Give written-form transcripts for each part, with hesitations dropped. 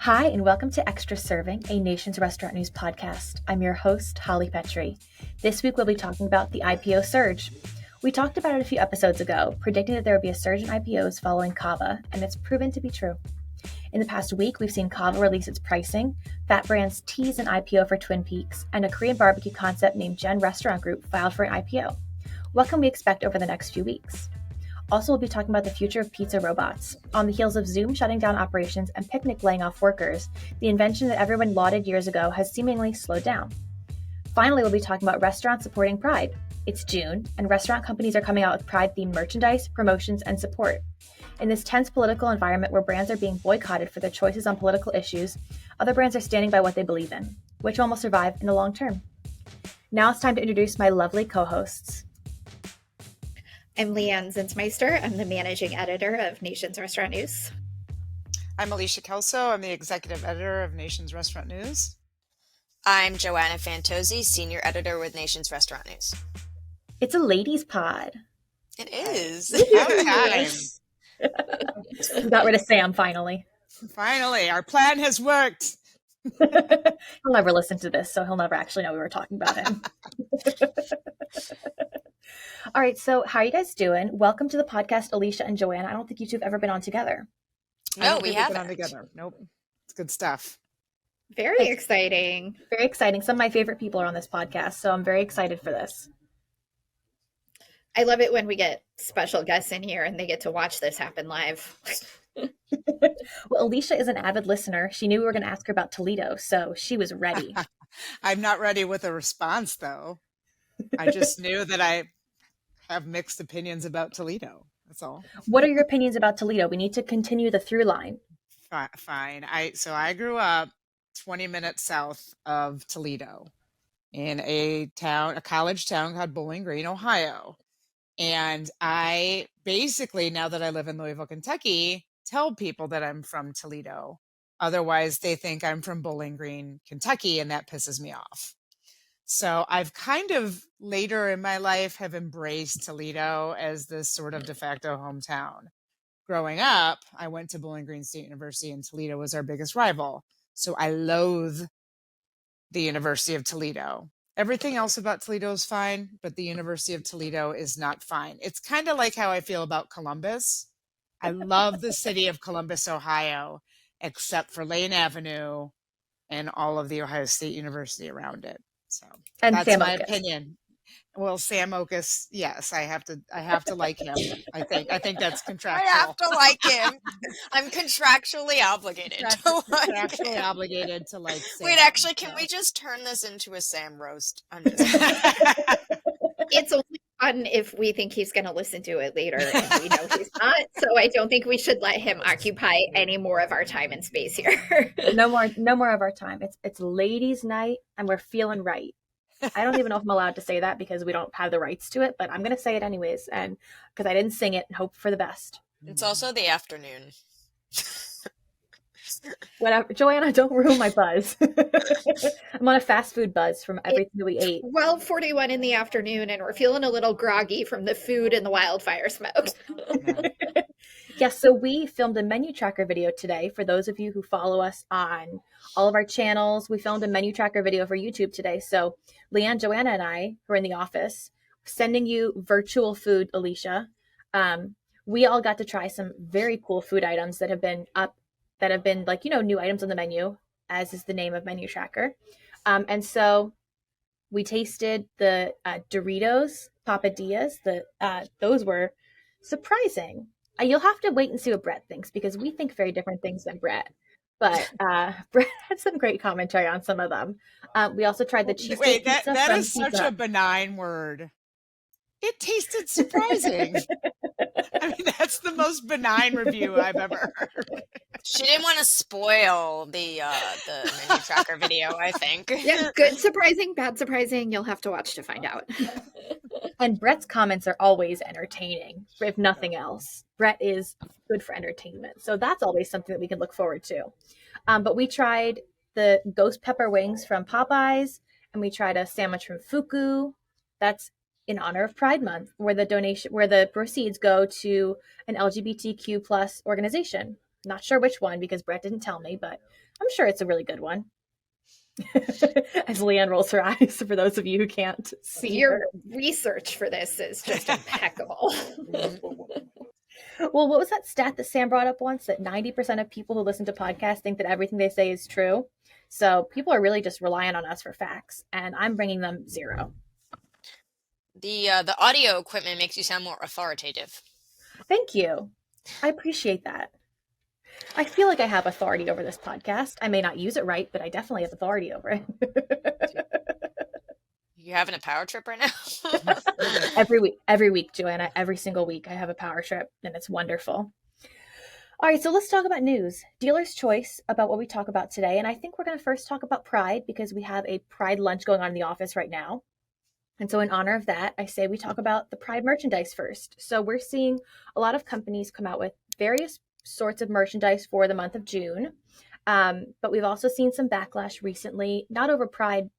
Hi, and welcome to Extra Serving, a Nation's Restaurant News podcast. I'm your host, Holly Petre. This week, we'll be talking about the IPO surge. We talked about it a few episodes ago, predicting that there would be a surge in IPOs following CAVA, and it's proven to be true. In the past week, we've seen CAVA release its pricing, Fat Brands tease an IPO for Twin Peaks, and a Korean barbecue concept named Gen Restaurant Group filed for an IPO. What can we expect over the next few weeks? Also, we'll be talking about the future of pizza robots. On the heels of Zume shutting down operations and Picnic laying off workers, the invention that everyone lauded years ago has seemingly slowed down. Finally, we'll be talking about restaurants supporting Pride. It's June, and restaurant companies are coming out with Pride-themed merchandise, promotions, and support. In this tense political environment where brands are being boycotted for their choices on political issues, other brands are standing by what they believe in. Which one will survive in the long term? Now it's time to introduce my lovely co-hosts. I'm Leigh Anne Zinsmeister. I'm the managing editor of Nation's Restaurant News. I'm Alicia Kelso. I'm the executive editor of Nation's Restaurant News. I'm Joanna Fantozzi, senior editor with Nation's Restaurant News. It's a ladies' pod. It is. We got rid of Sam finally. Finally, our plan has worked. He'll never listen to this, so he'll never actually know we were talking about him. All right, so how are you guys doing? Welcome to the podcast, Alicia and Joanna. I don't think you two have ever been on together. No, we haven't. Been on together. Nope. It's good stuff. Very exciting. Very exciting. Some of my favorite people are on this podcast, so I'm very excited for this. I love it when we get special guests in here and they get to watch this happen live. Well, Alicia is an avid listener. She knew we were going to ask her about Toledo, so she was ready. I'm not ready with a response, though. I just knew that I have mixed opinions about Toledo. That's all. What are your opinions about Toledo? We need to continue the through line. Fine. I grew up 20 minutes south of Toledo in a college town called Bowling Green, Ohio. And I basically, now that I live in Louisville, Kentucky, tell people that I'm from Toledo. Otherwise, they think I'm from Bowling Green, Kentucky, and that pisses me off. So I've kind of later in my life have embraced Toledo as this sort of de facto hometown. Growing up, I went to Bowling Green State University, and Toledo was our biggest rival. So I loathe the University of Toledo. Everything else about Toledo is fine, but the University of Toledo is not fine. It's kind of like how I feel about Columbus. I love the city of Columbus, Ohio, except for Lane Avenue and all of the Ohio State University around it. So And that's Sam my Okus. opinion. Well, Sam Okus, yes, I have to like him. I think that's contractual. I have to like him. I'm contractually obligated to like him. Contractually obligated to like Sam. Wait, actually, can we just turn this into a Sam roast? I'm just It's only fun if we think he's going to listen to it later and we know he's not. So I don't think we should let him occupy any more of our time and space here. No more of our time. It's ladies' night, and we're feeling right. I don't even know if I'm allowed to say that because we don't have the rights to it, but I'm going to say it anyways, and because I didn't sing it and hope for the best. It's also the afternoon. Whatever, Joanna, don't ruin my buzz. I'm on a fast food buzz from everything that we ate. 12:41 in the afternoon, and we're feeling a little groggy from the food and the wildfire smoke. Yes, so we filmed a menu tracker video today. For those of you who follow us on all of our channels, we filmed a menu tracker video for YouTube today. So Leigh Anne, Joanna, and I, who are in the office, sending you virtual food, Alicia. We all got to try some very cool food items that have been like, new items on the menu, as is the name of Menu Tracker. And so we tasted the Doritos Papadillas. Those were surprising. You'll have to wait and see what Brett thinks, because we think very different things than Brett. But Brett had some great commentary on some of them. We also tried the cheesesteak pizza. That from is such Pizza. a benign word. It tasted surprising. I mean, that's the most benign review I've ever heard. She didn't want to spoil the menu tracker video, I think. Yeah, good surprising, bad surprising. You'll have to watch to find out. And Brett's comments are always entertaining, if nothing else. Brett is good for entertainment. So that's always something that we can look forward to. But we tried the ghost pepper wings from Popeyes, and we tried a sandwich from Fuku. That's in honor of Pride Month, where the proceeds go to an LGBTQ plus organization. Not sure which one because Brett didn't tell me, but I'm sure it's a really good one. As Leigh Anne rolls her eyes, for those of you who can't see Your her. research for this is just impeccable. Well, what was that stat that Sam brought up once? That 90% of people who listen to podcasts think that everything they say is true. So people are really just relying on us for facts, and I'm bringing them 0. The audio equipment makes you sound more authoritative. Thank you. I appreciate that. I feel like I have authority over this podcast. I may not use it right, but I definitely have authority over it. You having a power trip right now? Every week, Joanna, every single week I have a power trip, and it's wonderful. All right, so let's talk about news. Dealer's choice about what we talk about today. And I think we're going to first talk about Pride because we have a Pride lunch going on in the office right now. And so in honor of that, I say we talk about the Pride merchandise first. So we're seeing a lot of companies come out with various sorts of merchandise for the month of June. But we've also seen some backlash recently, not over Pride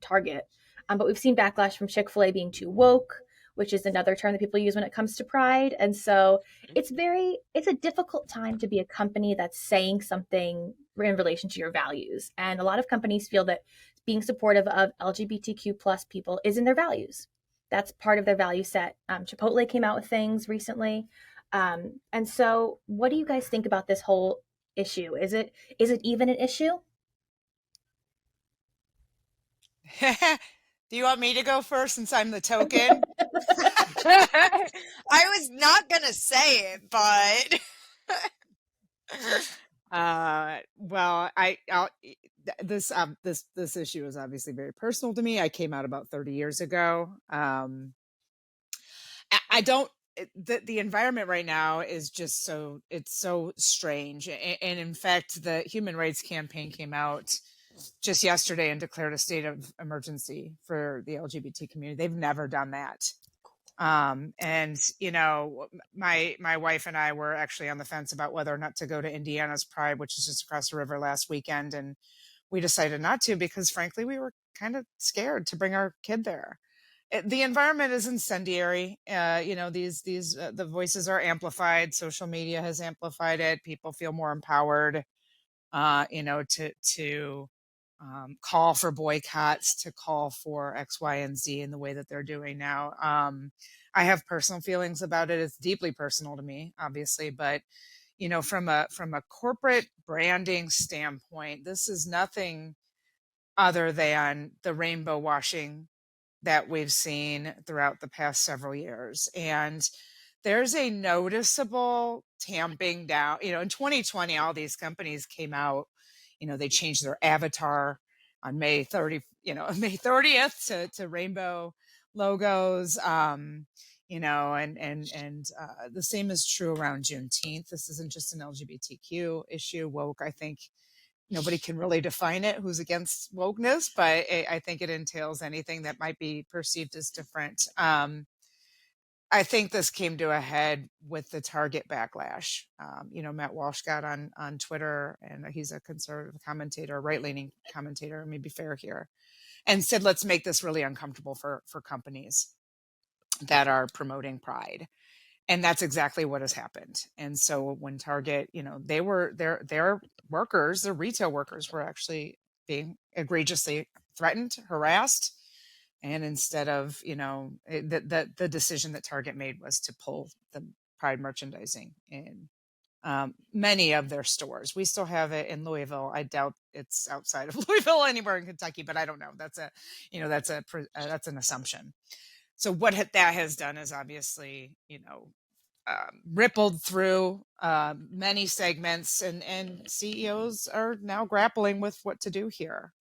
Target, but we've seen backlash from Chick-fil-A being too woke, which is another term that people use when it comes to Pride. And so it's a difficult time to be a company that's saying something in relation to your values. And a lot of companies feel that being supportive of LGBTQ plus people is in their values. That's part of their value set. Chipotle came out with things recently. And so what do you guys think about this whole issue? Is it even an issue? Do you want me to go first since I'm the token? I was not gonna say it, but well, this issue is obviously very personal to me. I came out about 30 years ago. I don't. The environment right now is just it's so strange. And in fact, the Human Rights Campaign came out just yesterday and declared a state of emergency for the LGBT community. They've never done that. And my wife and I were actually on the fence about whether or not to go to Indiana's Pride, which is just across the river, last weekend. And we decided not to because frankly, we were kind of scared to bring our kid there. The environment is incendiary. The voices are amplified. Social media has amplified it. People feel more empowered, to call for boycotts, to call for X, Y, and Z in the way that they're doing now. I have personal feelings about it. It's deeply personal to me, obviously, but from a corporate branding standpoint, this is nothing other than the rainbow washing that we've seen throughout the past several years. And there's a noticeable tamping down. In 2020, all these companies came out, they changed their avatar on May 30th to rainbow logos. And the same is true around Juneteenth. This isn't just an LGBTQ issue. Woke, I think nobody can really define it who's against wokeness, but I think it entails anything that might be perceived as different. I think this came to a head with the Target backlash. Matt Walsh got on Twitter, and he's a conservative commentator, right-leaning commentator, let me be fair here, and said, let's make this really uncomfortable for companies that are promoting Pride. And that's exactly what has happened. And so when Target, their workers, their retail workers were actually being egregiously threatened, harassed. And instead of, the decision that Target made was to pull the Pride merchandising in many of their stores. We still have it in Louisville. I doubt it's outside of Louisville, anywhere in Kentucky, but I don't know. That's an assumption. So what that has done is obviously, rippled through many segments, and CEOs are now grappling with what to do here.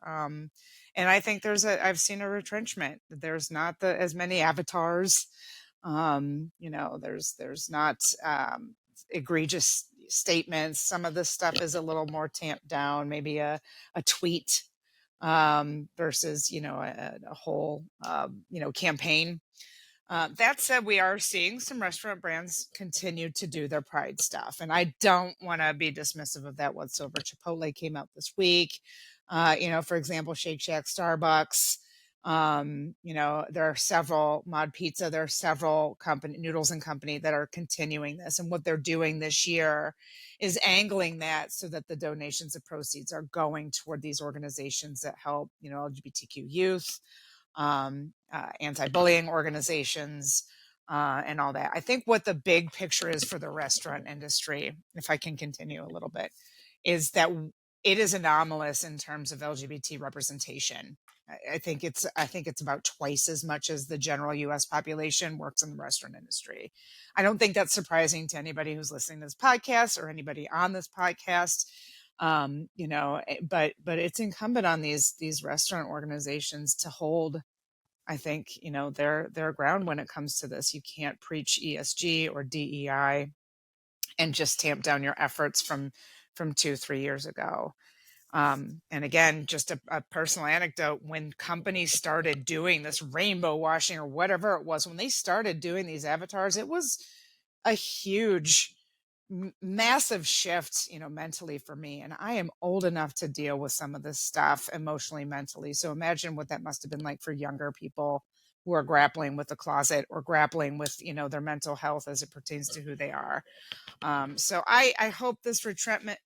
And I think I've seen a retrenchment. There's not as many avatars. There's not egregious statements. Some of this stuff is a little more tamped down, maybe a tweet versus, a whole, campaign. That said, we are seeing some restaurant brands continue to do their Pride stuff, and I don't want to be dismissive of that whatsoever. Chipotle came out this week. For example, Shake Shack, Starbucks, There are several Mod Pizza, there are several Noodles and Company that are continuing this. And what they're doing this year is angling that so that the donations of proceeds are going toward these organizations that help, LGBTQ youth, anti-bullying organizations, and all that. I think what the big picture is for the restaurant industry, if I can continue a little bit, is that it is anomalous in terms of LGBT representation. I think it's about twice as much as the general U.S. population works in the restaurant industry. I don't think that's surprising to anybody who's listening to this podcast or anybody on this podcast. But it's incumbent on these restaurant organizations to hold, I think, their ground when it comes to this. You can't preach ESG or DEI and just tamp down your efforts from 2-3 years ago. And again, just a personal anecdote, when companies started doing this rainbow washing or whatever it was, when they started doing these avatars, it was a huge, massive shift, mentally for me. And I am old enough to deal with some of this stuff emotionally, mentally. So imagine what that must have been like for younger people who are grappling with the closet or grappling with, their mental health as it pertains to who they are. So I hope this retrenchment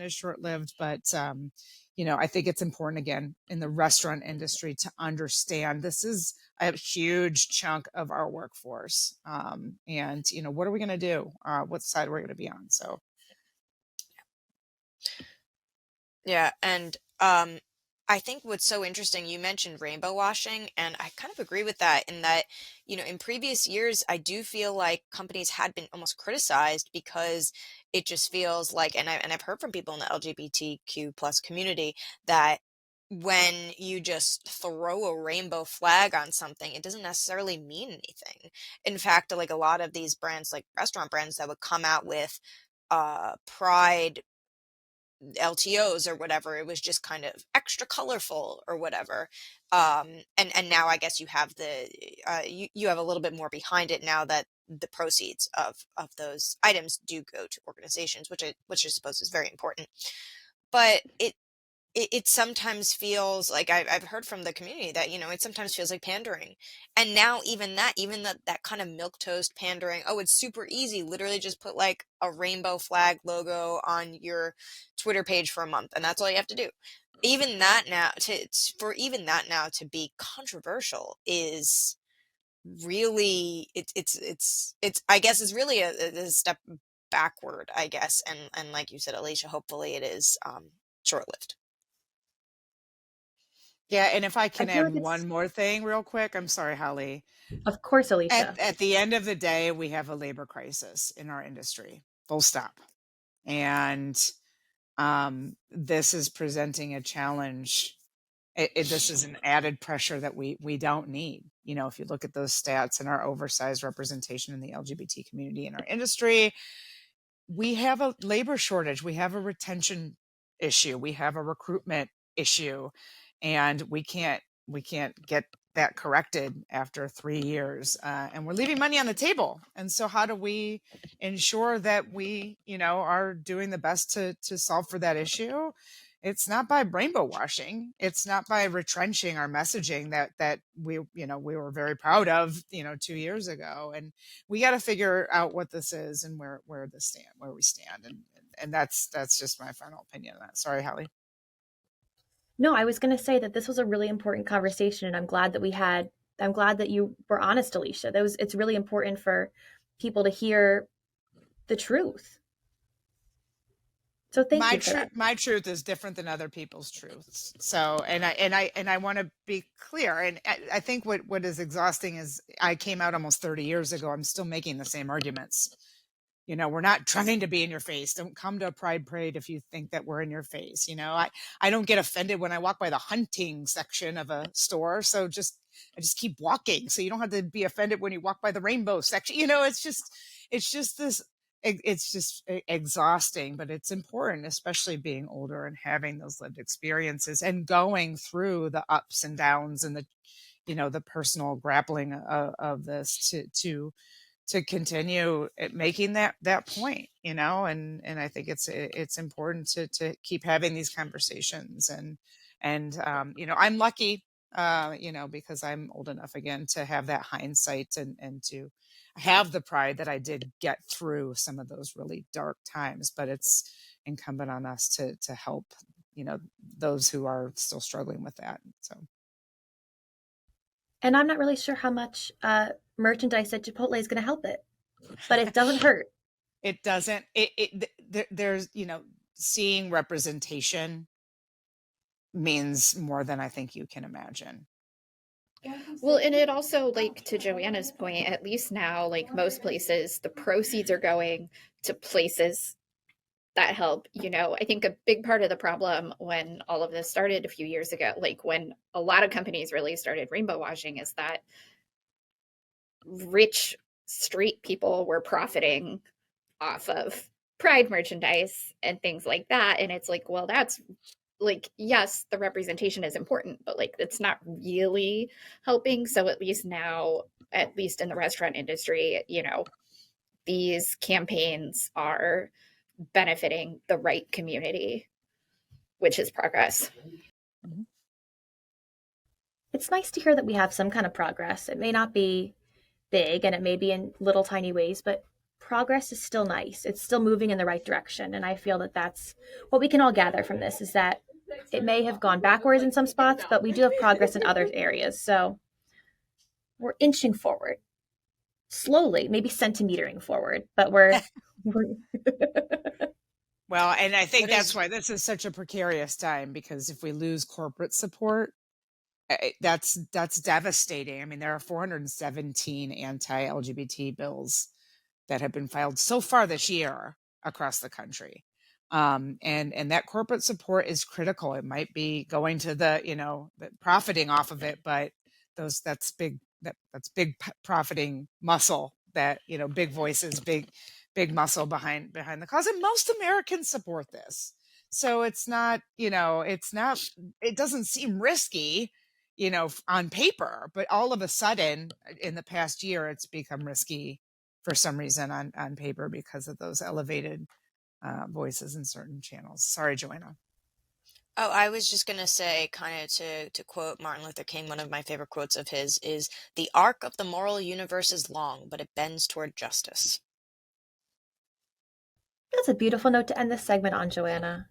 is short-lived, but I think it's important, again, in the restaurant industry to understand this is a huge chunk of our workforce. And what are we going to do? What side are we going to be on? So Yeah, and I think what's so interesting, you mentioned rainbow washing, and I kind of agree with that in that, in previous years, I do feel like companies had been almost criticized because it just feels like, and I've heard from people in the LGBTQ plus community that when you just throw a rainbow flag on something, it doesn't necessarily mean anything. In fact, like a lot of these brands, like restaurant brands that would come out with pride LTOs or whatever, it was just kind of extra colorful or whatever. And now I guess you have you have a little bit more behind it now that the proceeds of those items do go to organizations, which I suppose is very important. But it sometimes feels like I've heard from the community that, it sometimes feels like pandering. And now even that kind of milquetoast pandering, oh, it's super easy. Literally just put like a rainbow flag logo on your Twitter page for a month, and that's all you have to do. Even that now to be controversial is really, it's I guess is really a step backward, I guess. And like you said, Alicia, hopefully it is short-lived. yeah, and if I can feel add like one it's, more thing real quick, I'm sorry, Holly. of course, Alicia. At the end of the day, we have a labor crisis in our industry, full stop. And this is presenting a challenge. This is an added pressure that we don't need. If you look at those stats and our oversized representation in the LGBT community in our industry, we have a labor shortage. We have a retention issue. We have a recruitment issue, and we can't get that corrected after 3 years, and we're leaving money on the table. And so how do we ensure that we are doing the best to solve for that issue? It's not by rainbow washing. It's not by retrenching our messaging that we were very proud of 2 years ago. And we got to figure out what this is and where we stand. And that's just my final opinion on that. Sorry, Holly. No, I was going to say that this was a really important conversation, and I'm glad that you were honest, Alicia. It's really important for people to hear the truth. So thank you for that. My truth is different than other people's truths. So, and I want to be clear. And I think what is exhausting is I came out almost 30 years ago. I'm still making the same arguments. We're not trying to be in your face. Don't come to a pride parade if you think that we're in your face. I don't get offended when I walk by the hunting section of a store. So I just keep walking. So you don't have to be offended when you walk by the rainbow section. It's just exhausting, but it's important, especially being older and having those lived experiences and going through the ups and downs and the personal grappling of this to continue making that point, and I think it's important to keep having these conversations and I'm lucky because I'm old enough again to have that hindsight and to have the pride that I did get through some of those really dark times. But it's incumbent on us to help, those who are still struggling with that. So. And I'm not really sure how much merchandise at Chipotle is going to help it, but it doesn't hurt. It doesn't. There's, seeing representation means more than I think you can imagine. Well, and it also, like, to Joanna's point, at least now, like most places, the proceeds are going to places that help. I think a big part of the problem when all of this started a few years ago, like when a lot of companies really started rainbow washing, is that rich street people were profiting off of Pride merchandise and things like that. And it's like, well, that's like, yes, the representation is important, but like it's not really helping. So at least now, at least in the restaurant industry, these campaigns are benefiting the right community, which is progress. It's nice to hear that we have some kind of progress. It may not be big and it may be in little tiny ways, but progress is still nice. It's still moving in the right direction. And I feel that that's what we can all gather from this, is that it may have gone backwards in some spots, but we do have progress in other areas. So we're inching forward slowly, maybe centimetering forward, but we're well, and I think that's why this is such a precarious time, because if we lose corporate support, that's devastating. I mean, there are 417 anti-LGBT bills that have been filed so far this year across the country. And that corporate support is critical. It might be going to the profiting off of it, but that's big profiting muscle, that big voices, big muscle behind the cause. And most Americans support this, so it's not it doesn't seem risky on paper, but all of a sudden in the past year it's become risky for some reason on paper because of those elevated voices in certain channels. Sorry, Joanna. Oh, I was just going to say, kind of to quote Martin Luther King, one of my favorite quotes of his is, "The arc of the moral universe is long, but it bends toward justice." That's a beautiful note to end this segment on, Joanna.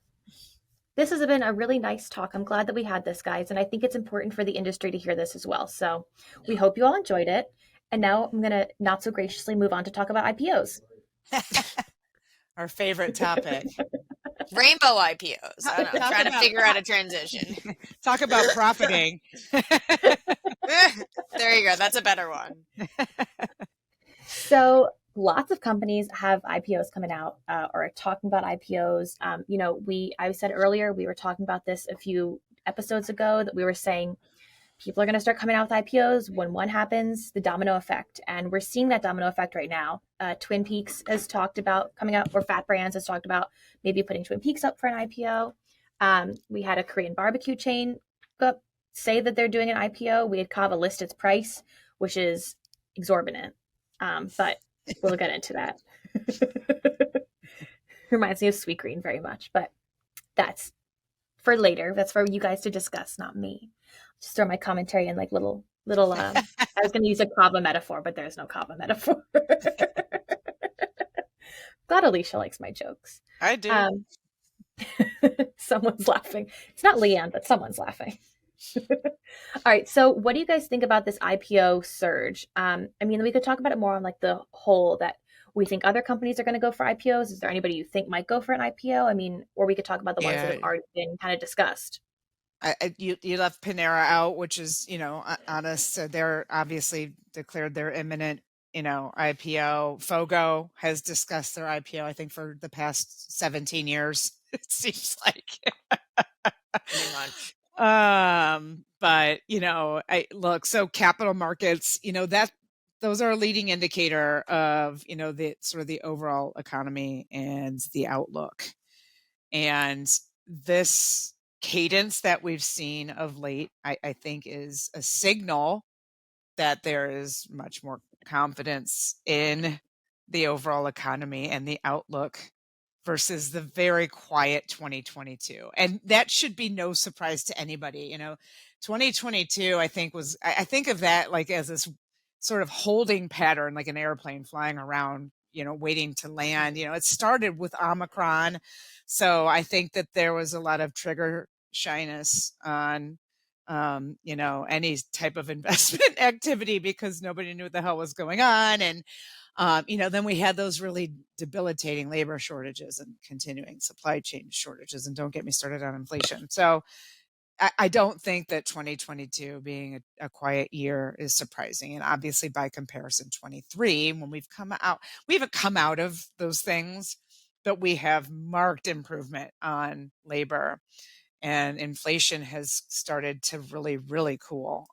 This has been a really nice talk. I'm glad that we had this, guys, and I think it's important for the industry to hear this as well. So we hope you all enjoyed it. And now I'm going to not so graciously move on to talk about IPOs. Our favorite topic. Rainbow IPOs. I don't know, I'm trying to figure out a transition. Talk about profiting. There you go. That's a better one. So lots of companies have IPOs coming out or are talking about IPOs. I said earlier, we were talking about this a few episodes ago, that we were saying people are going to start coming out with IPOs. When one happens, the domino effect. And we're seeing that domino effect right now. Twin Peaks has talked about coming out, or Fat Brands has talked about maybe putting Twin Peaks up for an IPO. We had a Korean barbecue chain say that they're doing an IPO. We had CAVA list its price, which is exorbitant. But we'll get into that. Reminds me of Sweet Green very much, but that's for later. That's for you guys to discuss, not me. Just throw my commentary in like little I was going to use a CAVA metaphor, but there's no CAVA metaphor. Glad Alicia likes my jokes. I do. Someone's laughing. It's not Leigh Anne, but someone's laughing. All right. So what do you guys think about this IPO surge? I mean, we could talk about it more on like the whole, that we think other companies are going to go for IPOs. Is there anybody you think might go for an IPO? I mean, or we could talk about the ones that have already been kind of discussed. You left Panera out, which is, honest. So they're obviously declared their imminent, IPO. Fogo has discussed their IPO, I think, for the past 17 years. It seems like. Pretty much. But so capital markets, those are a leading indicator of, the sort of the overall economy and the outlook. And this cadence that we've seen of late, I think, is a signal that there is much more confidence in the overall economy and the outlook versus the very quiet 2022. And that should be no surprise to anybody. 2022, I think of that like as this sort of holding pattern, like an airplane flying around, waiting to land. It started with Omicron. So I think that there was a lot of trigger shyness on, any type of investment activity because nobody knew what the hell was going on. And, then we had those really debilitating labor shortages and continuing supply chain shortages. And don't get me started on inflation. So I don't think that 2022 being a quiet year is surprising. And obviously by comparison, 23, when we haven't come out of those things, but we have marked improvement on labor and inflation has started to really, really cool.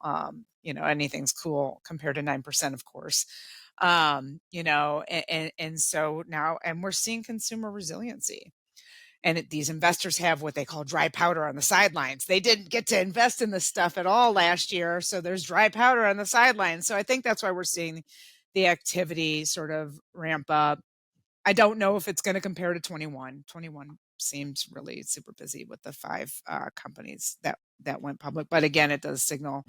Anything's cool compared to 9%, of course. And so now, and we're seeing consumer resiliency. And these investors have what they call dry powder on the sidelines. They didn't get to invest in this stuff at all last year. So there's dry powder on the sidelines. So I think that's why we're seeing the activity sort of ramp up. I don't know if it's going to compare to 21. 21 seemed really super busy with the 5 companies that went public. But again, it does signal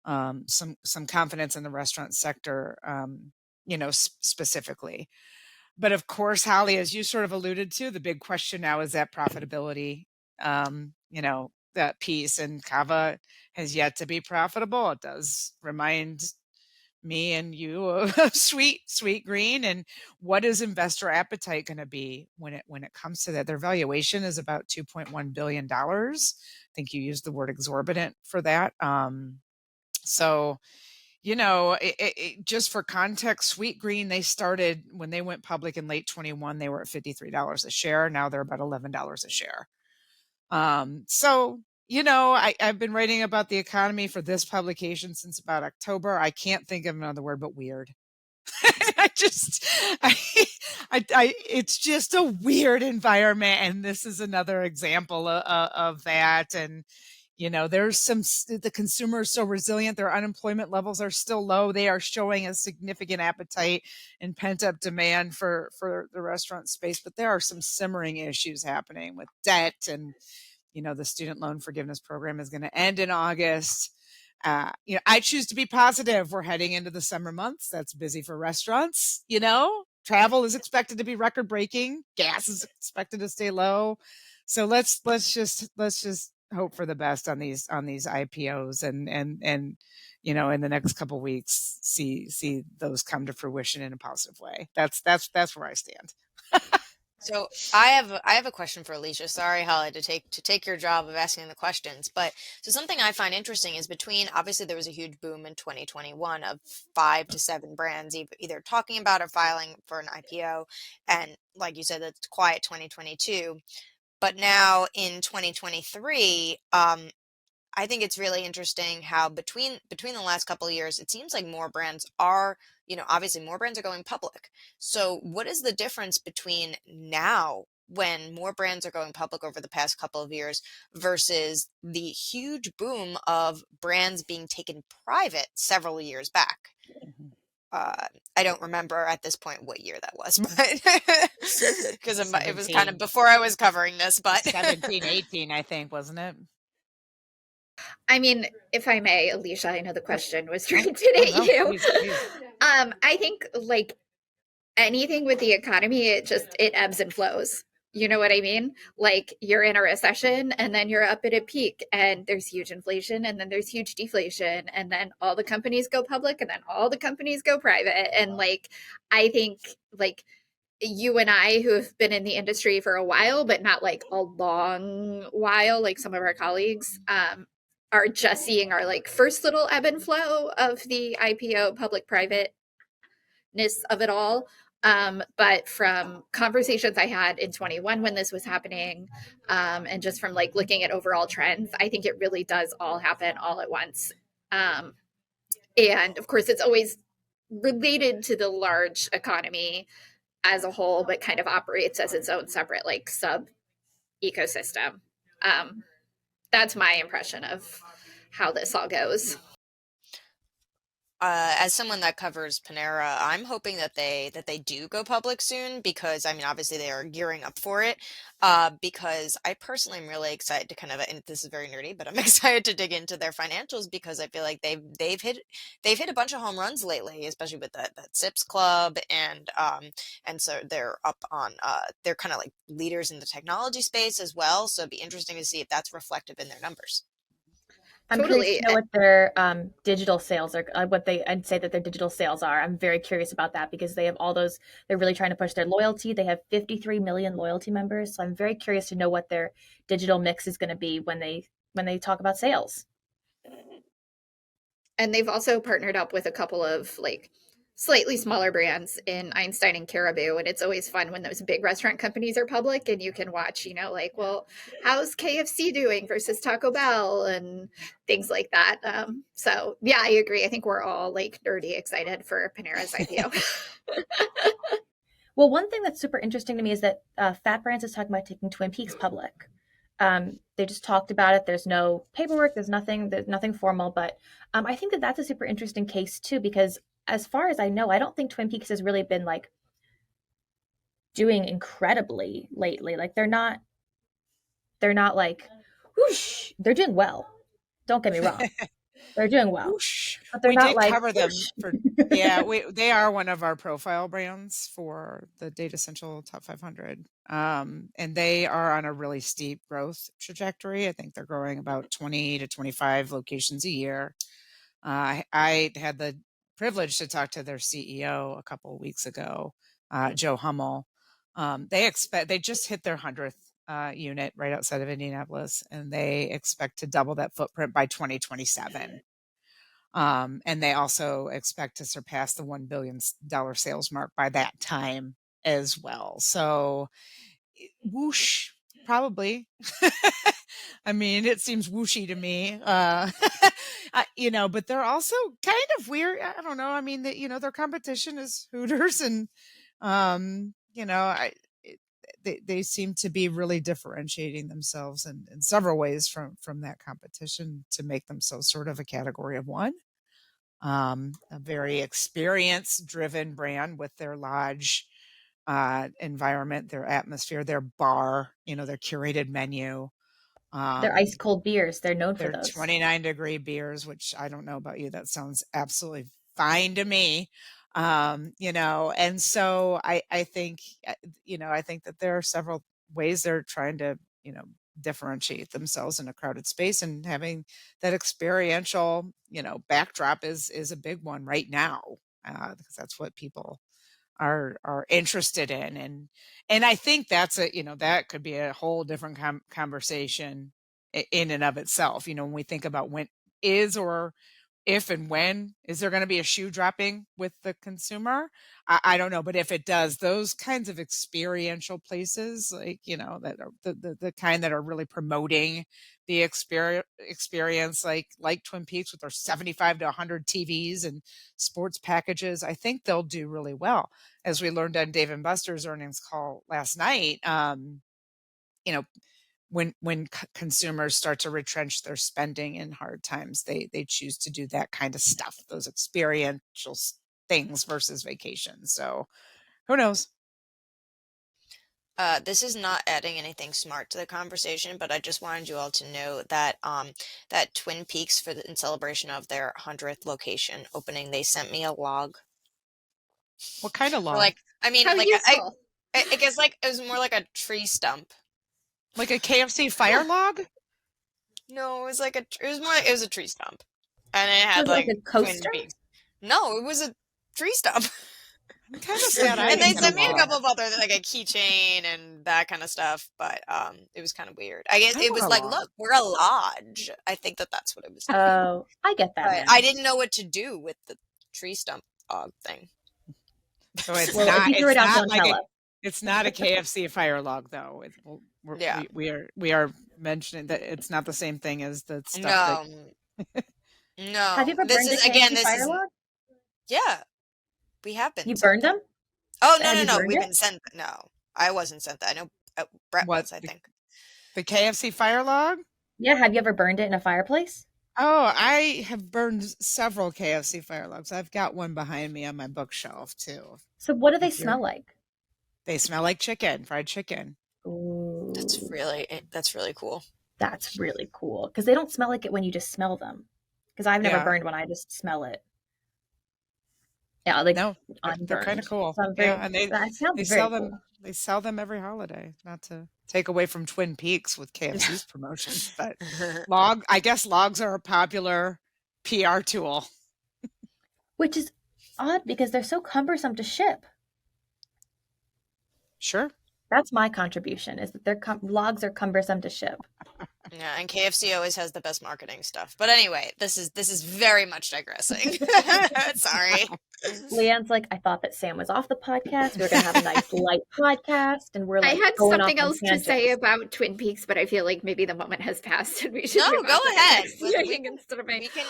some confidence in the restaurant sector, specifically. But of course, Holly, as you sort of alluded to, the big question now is that profitability, that piece, and CAVA has yet to be profitable. It does remind me and you of sweet green. And what is investor appetite going to be when it comes to that? Their valuation is about $2.1 billion. I think you used the word exorbitant for that. So just for context, Sweet Green, they started when they went public in late 21, they were at $53 a share. Now they're about $11 a share. So, I've been writing about the economy for this publication since about October. I can't think of another word but weird. It's just a weird environment. And this is another example of that. And, the consumer is so resilient. Their unemployment levels are still low. They are showing a significant appetite and pent up demand for the restaurant space. But there are some simmering issues happening with debt and, the student loan forgiveness program is going to end in August. I choose to be positive. We're heading into the summer months. That's busy for restaurants. Travel is expected to be record breaking. Gas is expected to stay low. So let's just hope for the best on these IPOs and in the next couple of weeks see those come to fruition in a positive way. That's where I stand. So I have a question for Alicia. Sorry, Holly, to take your job of asking the questions. But so something I find interesting is obviously there was a huge boom in 2021 of 5 to 7 brands either talking about or filing for an IPO. And like you said, that's quiet 2022. But now in 2023, I think it's really interesting how between the last couple of years, it seems like more brands are, obviously more brands are going public. So what is the difference between now when more brands are going public over the past couple of years versus the huge boom of brands being taken private several years back? Mm-hmm. I don't remember at this point what year that was, but because it was kind of 17. before I was covering this, but 17, 18, I think, wasn't it? I mean, if I may, Alicia, I know the question was directed at you. Please. I think like anything with the economy, it ebbs and flows. You know what I mean? Like you're in a recession and then you're up at a peak and there's huge inflation and then there's huge deflation and then all the companies go public and then all the companies go private. And like, I think like you and I who have been in the industry for a while, but not like a long while, like some of our colleagues, are just seeing our like first little ebb and flow of the IPO public privateness of it all. But from conversations I had in 21 when this was happening, and just from like looking at overall trends, I think it really does all happen all at once. And of course, it's always related to the large economy as a whole, but kind of operates as its own separate like sub ecosystem. That's my impression of how this all goes. as someone that covers Panera, I'm hoping that they do go public soon, because I mean, obviously they are gearing up for it. Because I personally am really excited to kind of, and this is very nerdy, but I'm excited to dig into their financials, because I feel like they've hit a bunch of home runs lately, especially with that Sips Club, and so they're up on they're kind of like leaders in the technology space as well. So it'd be interesting to see if that's reflective in their numbers. I'm curious Totally. to know what their digital sales are, I'd say that their digital sales are. I'm very curious about that because they have all those, they're really trying to push their loyalty. They have 53 million loyalty members. So I'm very curious to know what their digital mix is going to be when they talk about sales. And they've also partnered up with a couple of like slightly smaller brands in Einstein and Caribou. And it's always fun when those big restaurant companies are public and you can watch, like, well, how's KFC doing versus Taco Bell and things like that. So yeah, I agree. I think we're all like nerdy excited for Panera's IPO. Well, one thing that's super interesting to me is that Fat Brands is talking about taking Twin Peaks public. They just talked about it. There's no paperwork. There's nothing formal. But I think that that's a super interesting case too, because as far as I know, I don't think Twin Peaks has really been like doing incredibly lately. Like they're not like, whoosh, they're doing well. Don't get me wrong. They're doing well. Whoosh. But they're We not did like, cover them whoosh. for, they are one of our profile brands for the Data Central Top 500. And they are on a really steep growth trajectory. I think they're growing about 20 to 25 locations a year. I had the privilege to talk to their CEO a couple of weeks ago, Joe Hummel. They just hit their 100th unit right outside of Indianapolis, and they expect to double that footprint by 2027. And they also expect to surpass the $1 billion sales mark by that time as well. So whoosh, probably. I mean, it seems whooshy to me, but they're also kind of weird. I don't know. I mean, their competition is Hooters, and they seem to be really differentiating themselves in several ways from that competition to make themselves sort of a category of one. A very experience-driven brand with their lodge environment, their atmosphere, their bar, their curated menu. They're ice cold beers. They're known for Their those. 29-degree beers, which I don't know about you, that sounds absolutely fine to me. And so I think, I think that there are several ways they're trying to, differentiate themselves in a crowded space, and having that experiential, backdrop is a big one right now, because that's what people are interested in. And I think that's that could be a whole different conversation in and of itself. When we think about when is, or if and when is there going to be a shoe dropping with the consumer, I don't know. But if it does, those kinds of experiential places, like, that are the kind that are really promoting the experience, like Twin Peaks with their 75 to 100 TVs and sports packages, I think they'll do really well. As we learned on Dave & Buster's earnings call last night, when consumers start to retrench their spending in hard times, they choose to do that kind of stuff, those experiential things versus vacation. So who knows? This is not adding anything smart to the conversation, but I just wanted you all to know that that Twin Peaks, in celebration of their 100th location opening, they sent me a log. What kind of log? Like, I mean, How like useful. I guess like it was more like a tree stump. Like a KFC fire log? No, it was like it was a tree stump, and it had Was it like a Twin coaster? Peaks. No, it was a tree stump. I'm kind of sad. I And they didn't get sent me a log. couple of other, like a keychain and that kind of stuff, but it was kind of weird. I guess I it want was a like, log. look, we're a lodge. I think that's what it was. Oh, I get that But now. I didn't know what to do with the tree stump dog thing. So it's Well, not. if you threw It's it out, not don't like tell a. us. It's not a KFC fire log, though. Yeah. We are mentioning that it's not the same thing as the stuff that. No, Have you ever this burned is a again. KFC This fire is log? yeah. We have been. You sent burned that. them? Oh Have you no! burned We've it? been sent. No, I wasn't sent that. I know Brett What? was. I think. The KFC fire log? Yeah. Have you ever burned it in a fireplace? Oh, I have burned several KFC fire logs. I've got one behind me on my bookshelf too. So what do they If you're- smell like? They smell like chicken, fried chicken. Ooh, That's really cool. that's really cool. Because they don't smell like it when you just smell them. Because I've never Yeah. burned one, I just smell it. Yeah, like No, unburned. they're kind of cool. Sounds Yeah, and that sounds they very sell cool. them. They sell them every holiday. Not to take away from Twin Peaks with KFC's promotions, but I guess logs are a popular PR tool. Which is odd because they're so cumbersome to ship. Sure. That's my contribution, is that their logs are cumbersome to ship. Yeah, and KFC always has the best marketing stuff. But anyway, this is very much digressing. Sorry. Leigh Anne's like, I thought that Sam was off the podcast. We were going to have a nice light podcast, and we're like I had going something off on else to tangents. say about Twin Peaks, but I feel like maybe the moment has passed and we should No, move go on to the ahead. next We thing can- instead of We can.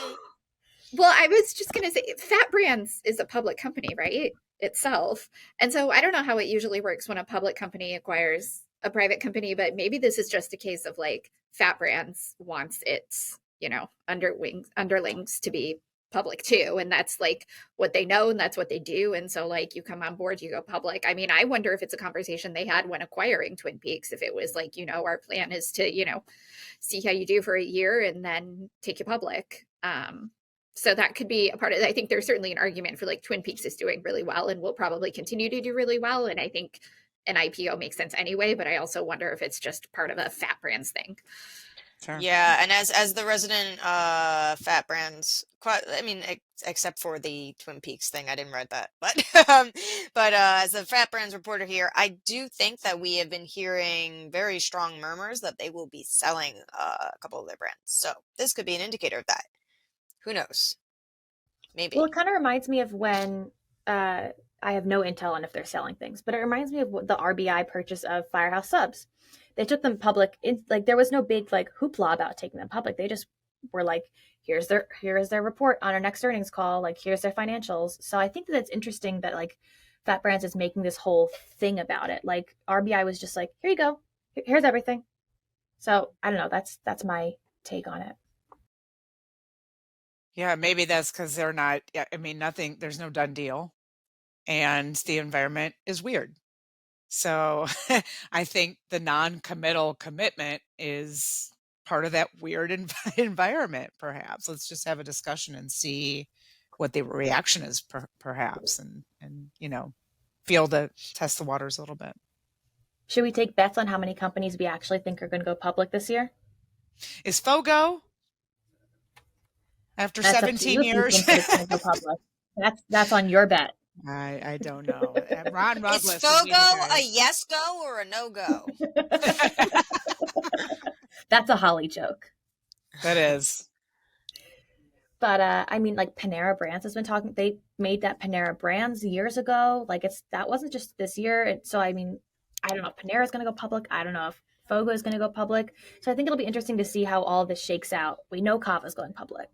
Well, I was just going to say, Fat Brands is a public company, right? Itself. And so I don't know how it usually works when a public company acquires a private company, but maybe this is just a case of like Fat Brands wants its, underlings to be public too. And that's like what they know and that's what they do. And so like you come on board, you go public. I mean, I wonder if it's a conversation they had when acquiring Twin Peaks, if it was like, our plan is to, see how you do for a year and then take you public. So that could be a part of it. I think there's certainly an argument for like Twin Peaks is doing really well and will probably continue to do really well. And I think an IPO makes sense anyway, but I also wonder if it's just part of a Fat Brands thing. Sure. Yeah, and as the resident Fat Brands, except for the Twin Peaks thing, I didn't read that, but as a Fat Brands reporter here, I do think that we have been hearing very strong murmurs that they will be selling a couple of their brands. So this could be an indicator of that. Who knows? Maybe. Well, it kind of reminds me of when I have no intel on if they're selling things, but it reminds me of the RBI purchase of Firehouse Subs. They took them public. There was no big like hoopla about taking them public. They just were like, here's their report on our next earnings call. Like, here's their financials. So I think that it's interesting that like Fat Brands is making this whole thing about it. Like RBI was just like, here you go, here's everything. So I don't know. That's my take on it. Yeah, maybe that's because they're not. Yeah, I mean, nothing. There's no done deal, and the environment is weird. So I think the non-committal commitment is part of that weird environment. Perhaps let's just have a discussion and see what the reaction is, perhaps, and test the waters a little bit. Should we take bets on how many companies we actually think are going to go public this year? Is FOGO after That's 17 years? If you think it's going to go public. That's on your bet. I don't know. Ron Rutless. Is FOGO a yes go or a no go? That's a Holly joke. That is. But I mean, like Panera Brands has been talking. They made that Panera Brands years ago. Like that wasn't just this year. So I mean, I don't know if Panera is going to go public. I don't know if FOGO is going to go public. So I think it'll be interesting to see how all of this shakes out. We know CAVA is going public,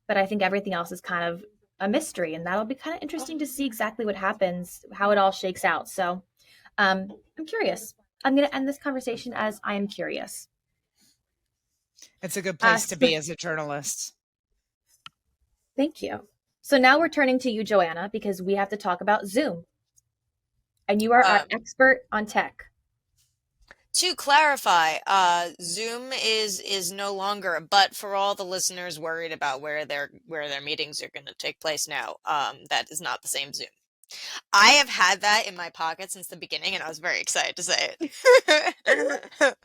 but I think everything else is kind of a mystery, and that'll be kind of interesting to see exactly what happens, how it all shakes out. So I'm curious. I'm going to end this conversation as I am curious. It's a good place to be as a journalist. Thank you. So now we're turning to you, Joanna, because we have to talk about Zume. And you are our expert on tech. To clarify, Zume is no longer, but for all the listeners worried about where their meetings are going to take place now, that is not the same Zume. I have had that in my pocket since the beginning, and I was very excited to say it.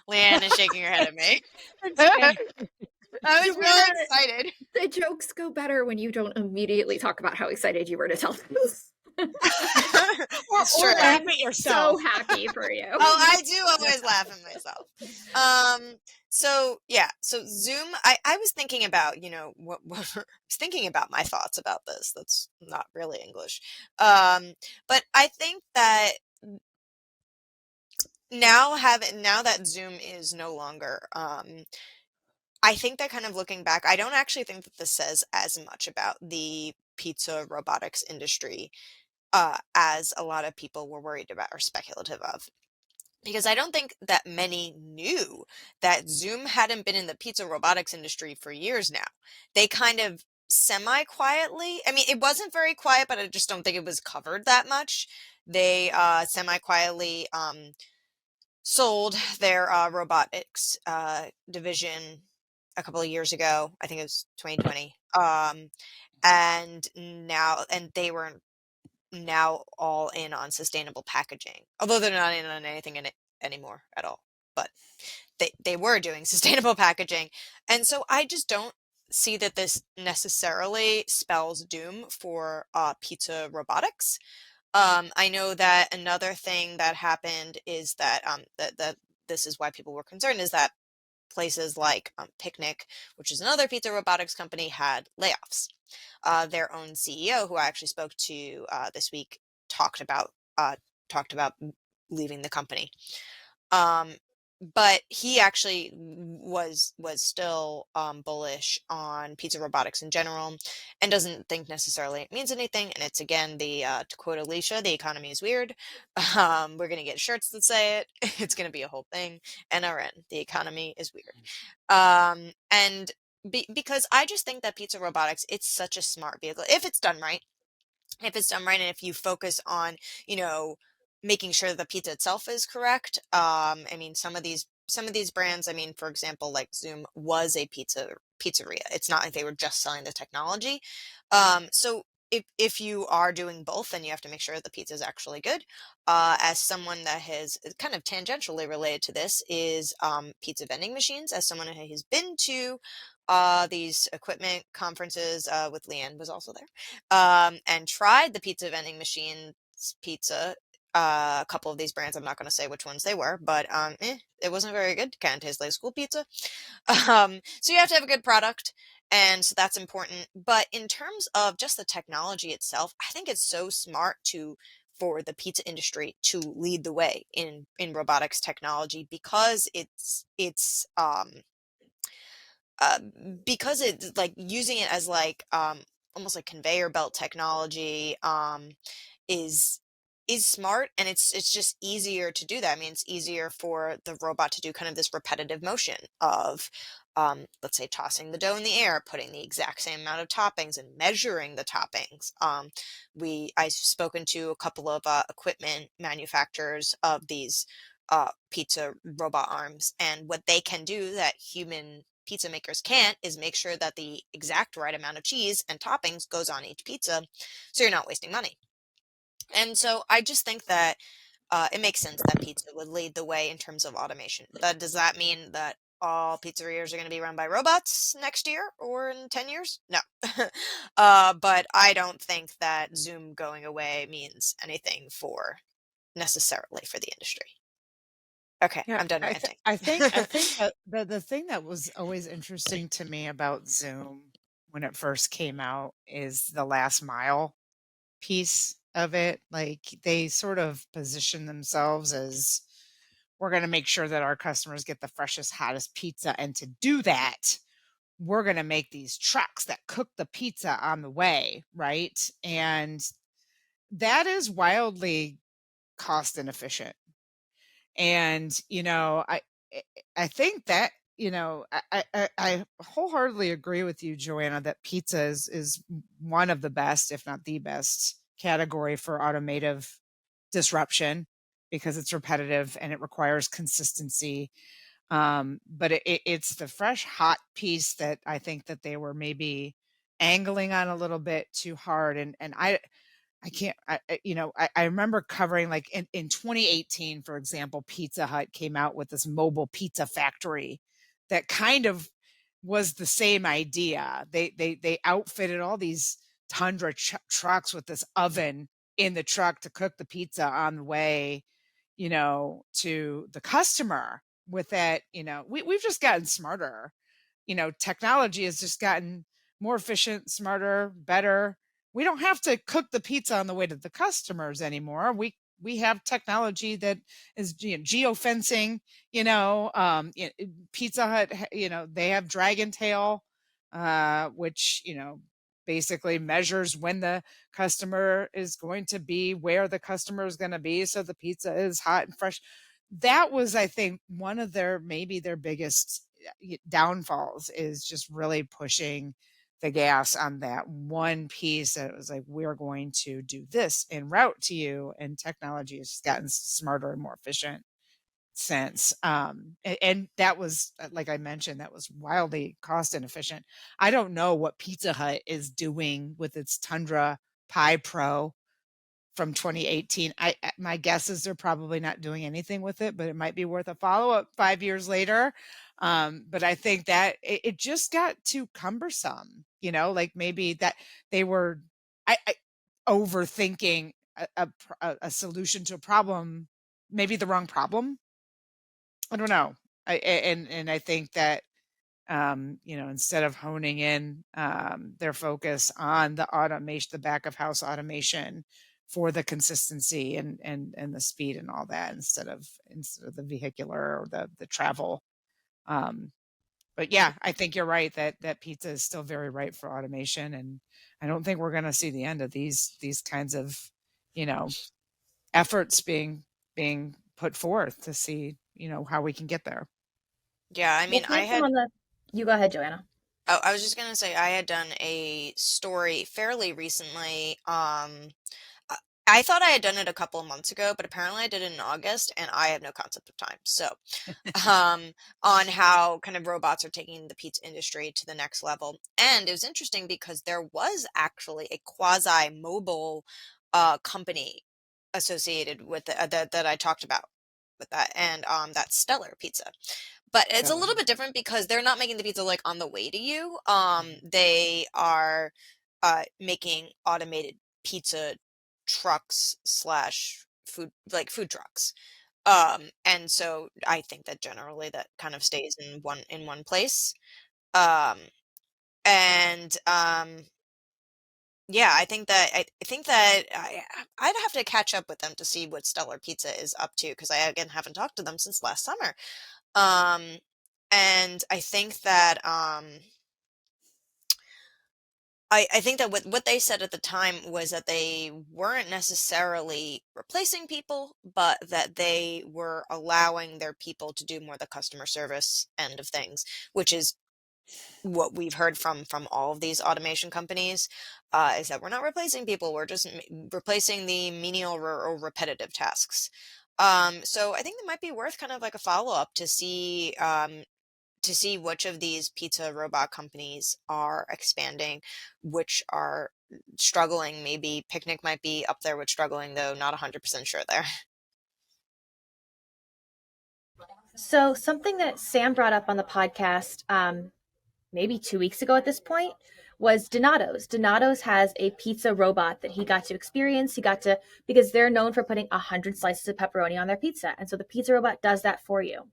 Leigh Anne is shaking her head at me. I was really excited. The jokes go better when you don't immediately talk about how excited you were to tell us. or laugh at yourself. So happy for you. Oh, I do always laugh at myself. So Zume, I was thinking about, what I was thinking about my thoughts about this. That's not really English. But I think that now that Zume is no longer, I think that kind of looking back, I don't actually think that this says as much about the pizza robotics industry as a lot of people were worried about or speculative of. because I don't think that many knew that Zume hadn't been in the pizza robotics industry for years now. They kind of semi-quietly, I mean, it wasn't very quiet, but I just don't think it was covered that much. They semi-quietly sold their robotics division a couple of years ago. I think it was 2020. And they were now all in on sustainable packaging, although they're not in on anything in it anymore at all. But they were doing sustainable packaging, and so I just don't see that this necessarily spells doom for pizza robotics. I know that another thing that happened is that that this is why people were concerned, is that places like Picnic, which is another pizza robotics company, had layoffs. Their own CEO, who I actually spoke to this week, talked about leaving the company. But he actually was still bullish on pizza robotics in general, and doesn't think necessarily it means anything. And it's, again, the to quote Alicia, the economy is weird. We're gonna get shirts that say it. It's gonna be a whole thing. NRN, the economy is weird. And because I just think that pizza robotics, it's such a smart vehicle if it's done right. And if you focus on, making sure the pizza itself is correct. I mean, some of these brands, I mean, for example, like Zume was a pizzeria. It's not like they were just selling the technology. So if you are doing both, then you have to make sure the pizza is actually good. As someone that has kind of tangentially related to this is pizza vending machines, as someone who has been to these equipment conferences, with Leigh Anne was also there, and tried the pizza vending machine pizza. A couple of these brands, I'm not going to say which ones they were, but it wasn't very good. Kind of tastes like school pizza. So you have to have a good product, and so that's important. But in terms of just the technology itself, I think it's so smart for the pizza industry to lead the way in robotics technology, because because it's like using it as like almost like conveyor belt technology is smart, and it's just easier to do that. I mean, it's easier for the robot to do kind of this repetitive motion of let's say tossing the dough in the air, putting the exact same amount of toppings, and measuring the toppings. I've spoken to a couple of equipment manufacturers of these pizza robot arms, and what they can do that human pizza makers can't is make sure that the exact right amount of cheese and toppings goes on each pizza, so you're not wasting money. And so I just think that it makes sense that pizza would lead the way in terms of automation. Does that mean that all pizzerias are going to be run by robots next year or in 10 years? No. But I don't think that Zume going away means anything necessarily for the industry. Okay, Yeah, I'm done ranting. I think that the thing that was always interesting to me about Zoom when it first came out is the last mile piece of it. Like, they sort of position themselves as, we're going to make sure that our customers get the freshest, hottest pizza, and to do that, we're going to make these trucks that cook the pizza on the way, right? And that is wildly cost inefficient. And I think that, I wholeheartly agree with you, Joanna, that pizza is one of the best, if not the best, category for automotive disruption, because it's repetitive and it requires consistency. But it's the fresh, hot piece that I think that they were maybe angling on a little bit too hard. And I can't, I remember covering, like, in 2018, for example, Pizza Hut came out with this mobile pizza factory that kind of was the same idea. They outfitted all these Tundra trucks with this oven in the truck to cook the pizza on the way, to the customer. With that, we've just gotten smarter. Technology has just gotten more efficient, smarter, better. We don't have to cook the pizza on the way to the customers anymore. We have technology that is geofencing. Pizza Hut, they have Dragon Tail, which basically measures when the customer is going to be, where the customer is going to be, so the pizza is hot and fresh. that was, I think, one of maybe their biggest downfalls, is just really pushing the gas on that one piece. That it was like, we're going to do this en route to you, and technology has gotten smarter and more efficient since. And that was, like I mentioned, that was wildly cost inefficient. I don't know what Pizza Hut is doing with its Tundra Pi Pro from 2018. My guess is they're probably not doing anything with it, but it might be worth a follow-up 5 years later. But I think that it just got too cumbersome, like maybe that they were I overthinking a solution to a problem, maybe the wrong problem. I don't know. And I think that instead of honing in their focus on the automation, the back of house automation for the consistency and the speed and all that, instead of the vehicular or the travel. But yeah, I think you're right that pizza is still very ripe for automation, and I don't think we're going to see the end of these kinds of efforts being put forth to see how we can get there. Yeah, I mean, You go ahead, Joanna. Oh, I was just gonna say I had done a story fairly recently. I thought I had done it a couple of months ago, but apparently I did it in August, and I have no concept of time. So, on how kind of robots are taking the pizza industry to the next level. And it was interesting because there was actually a quasi mobile company associated with that I talked about with that, and that's Stellar Pizza. But it's a little bit different because they're not making the pizza like on the way to you. They are making automated pizza trucks / food trucks. And so I think that generally that kind of stays in one place. And yeah, I think that I'd have to catch up with them to see what Stellar Pizza is up to, because I again haven't talked to them since last summer. And I think that I think that what they said at the time was that they weren't necessarily replacing people, but that they were allowing their people to do more of the customer service end of things, which is what we've heard from all of these automation companies, is that we're not replacing people, we're just replacing the menial or repetitive tasks. So I think it might be worth kind of like a follow-up to see which of these pizza robot companies are expanding, which are struggling. Maybe Picnic might be up there with struggling, though not 100% sure there. So something that Sam brought up on the podcast, maybe 2 weeks ago at this point, was Donato's. Donato's has a pizza robot that he got to experience. Because they're known for putting 100 slices of pepperoni on their pizza. And so the pizza robot does that for you.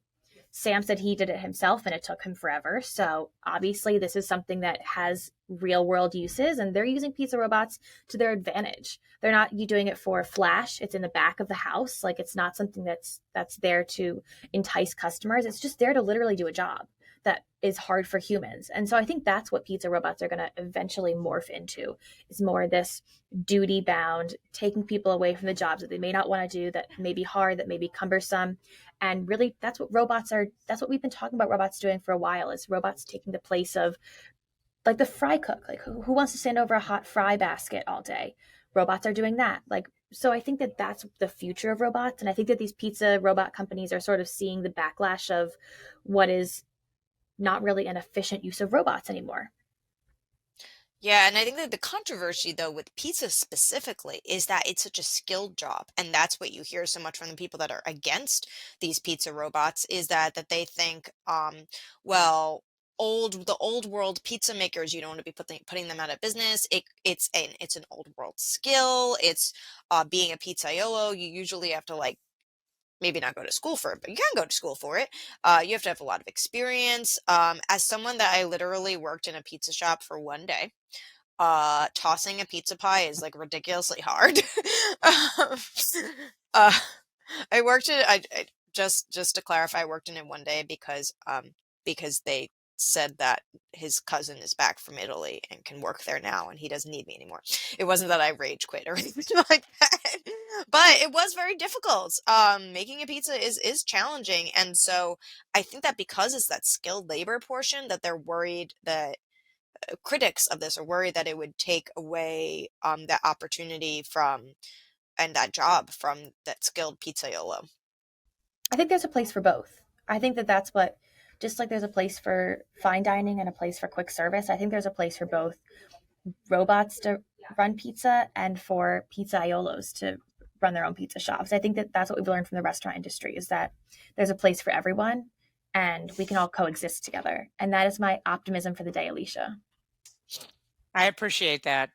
Sam said he did it himself and it took him forever. So obviously this is something that has real world uses, and they're using pizza robots to their advantage. They're not doing it for flash. It's in the back of the house. Like, it's not something that's there to entice customers. It's just there to literally do a job that is hard for humans. And so I think that's what pizza robots are going to eventually morph into, is more this duty bound, taking people away from the jobs that they may not want to do, that may be hard, that may be cumbersome. And really, that's what we've been talking about robots doing for a while, is robots taking the place of, like, the fry cook. Like, who wants to stand over a hot fry basket all day? Robots are doing that. Like, so I think that that's the future of robots. And I think that these pizza robot companies are sort of seeing the backlash of what is not really an efficient use of robots anymore. Yeah, and I think that the controversy, though, with pizza specifically, is that it's such a skilled job, and that's what you hear so much from the people that are against these pizza robots, is that they think, well, the old world pizza makers, you don't want to be putting them out of business. It's an old world skill. It's being a pizzaiolo, you usually have to, like, maybe not go to school for it, but you can go to school for it. You have to have a lot of experience. As someone that I literally worked in a pizza shop for one day, tossing a pizza pie is like ridiculously hard. uh, I worked in I just to clarify, I worked in it one day because they said that his cousin is back from Italy and can work there now and he doesn't need me anymore. It wasn't that I rage quit or anything like that, but it was very difficult. Making a pizza is challenging. And so I think that because it's that skilled labor portion that they're worried that critics of this are worried that it would take away that opportunity from and that job from that skilled pizzaiolo. I think there's a place for both. I think that that's what, just like there's a place for fine dining and a place for quick service, I think there's a place for both robots to run pizza and for pizzaiolos to run their own pizza shops. I think that that's what we've learned from the restaurant industry, is that there's a place for everyone and we can all coexist together. And that is my optimism for the day, Alicia. I appreciate that.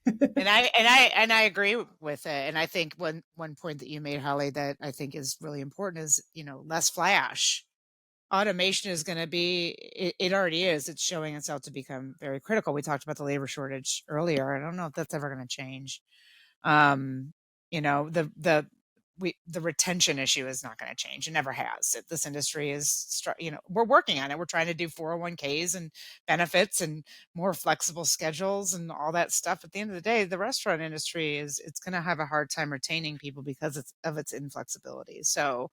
and I agree with it. And I think one point that you made, Holly, that I think is really important is, less flash. Automation is going to be, it already is. It's showing itself to become very critical. We talked about the labor shortage earlier. I don't know if that's ever going to change. The retention issue is not going to change. It never has. This industry is, we're working on it. We're trying to do 401ks and benefits and more flexible schedules and all that stuff. At the end of the day, the restaurant industry it's going to have a hard time retaining people because of its inflexibility. So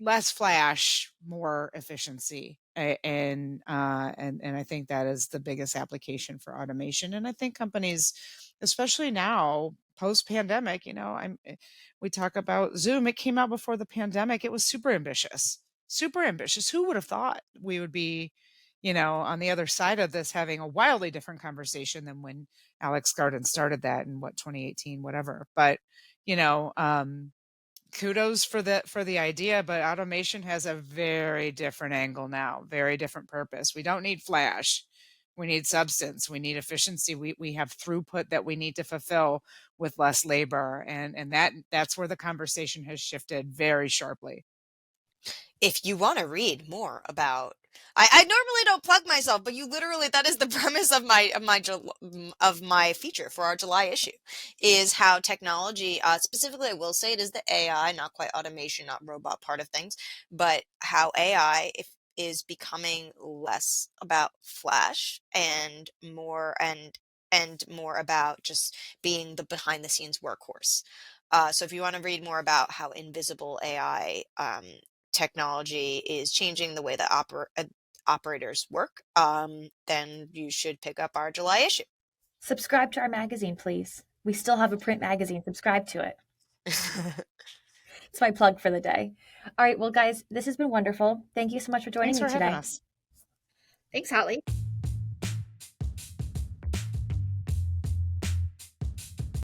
less flash, more efficiency. And I think that is the biggest application for automation. And I think companies, especially now, post-pandemic, we talk about Zume. It came out before the pandemic. It was super ambitious. Who would have thought we would be, on the other side of this, having a wildly different conversation than when Alex Garden started that in 2018, whatever. But, kudos for the idea, but automation has a very different angle now, very different purpose. We don't need flash. We need substance. We need efficiency. We have throughput that we need to fulfill with less labor. And that's where the conversation has shifted very sharply. If you want to read more about, I normally don't plug myself, but that is the premise of my feature for our July issue, is how technology, specifically I will say it is the AI, not quite automation, not robot part of things, but how AI is becoming less about flash and more about just being the behind the scenes workhorse. So if you want to read more about how invisible AI technology is changing the way that operators work, then you should pick up our July issue. Subscribe to our magazine, please. We still have a print magazine. Subscribe to it. It's my plug for the day. All right. Well, guys, this has been wonderful. Thank you so much for joining me today. Thanks for having us. Thanks, Holly.